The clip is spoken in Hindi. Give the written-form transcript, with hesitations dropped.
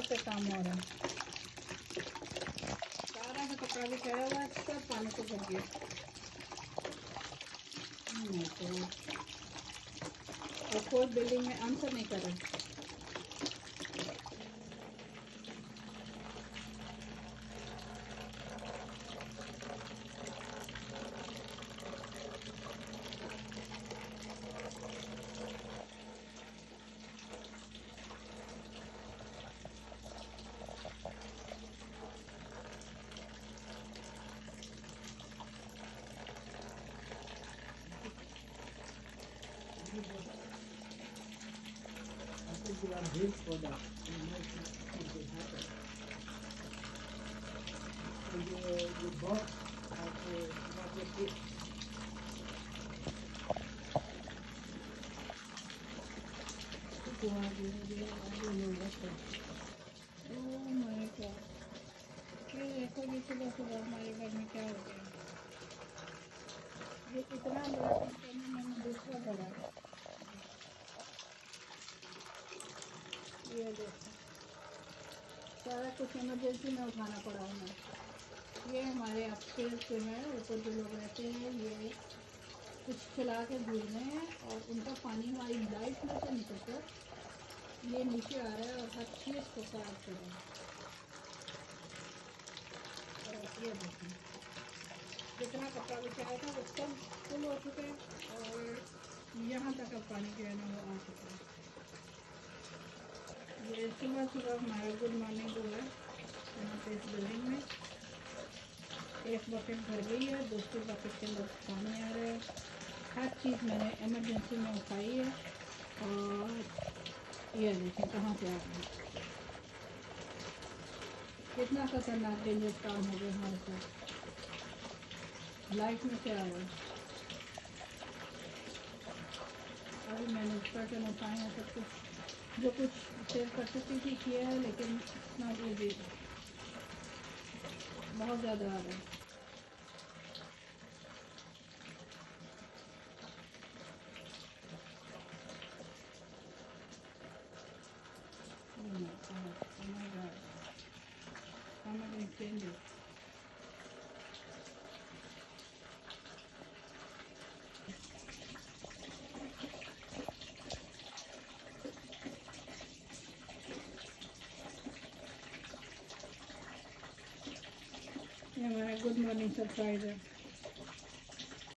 से काम हो रहा है। सारा का कपड़ा भी चढ़ा हुआ है, सब पानी से भर गया। तो और कोई बिल्डिंग में आंसर नहीं कर रहा। सुबह सुबह हमारे घर में क्या हो गया? ये कितना बड़ा कंटेनर मैंने दूसरा भरा। ये देखो सारा कुछ इमरजेंसी में उठाना पड़ा हमें। ये हमारे अपस्टेयर्स जो है ऊपर जो लोग रहते हैं, ये कुछ खिला के भूल रहे हैं और उनका पानी हमारी लाइट में से निकल कर ये नीचे आ रहा है और हर चीज़ को खराब कर रहा है। और ये देखिए जितना कपड़ा बिछाया था वो सब फुल हो चुके हैं और यहाँ तक अब पानी जो है ना वो आ चुका है। ये सुबह सुबह हमारा गुड मॉर्निंग जो है यहाँ पे इस बिल्डिंग में एक बकेट भर गई है, दूसरी बकेट के अंदर पानी आ रहा है। हर चीज़ मैंने इमरजेंसी में उठाई है और ये देखें कहाँ से आ रही है। कितना खतरनाक डेंजरस काम हो गया हमारे साथ। लाइफ में क्या है अभी मैंने कर्टन उठाए हैं, सब कुछ जो कुछ सेव कर सकती थी किया है, लेकिन इतना भी बहुत ज़्यादा आ रहा है। ये हमारा गुड मॉर्निंग सरप्राइज है।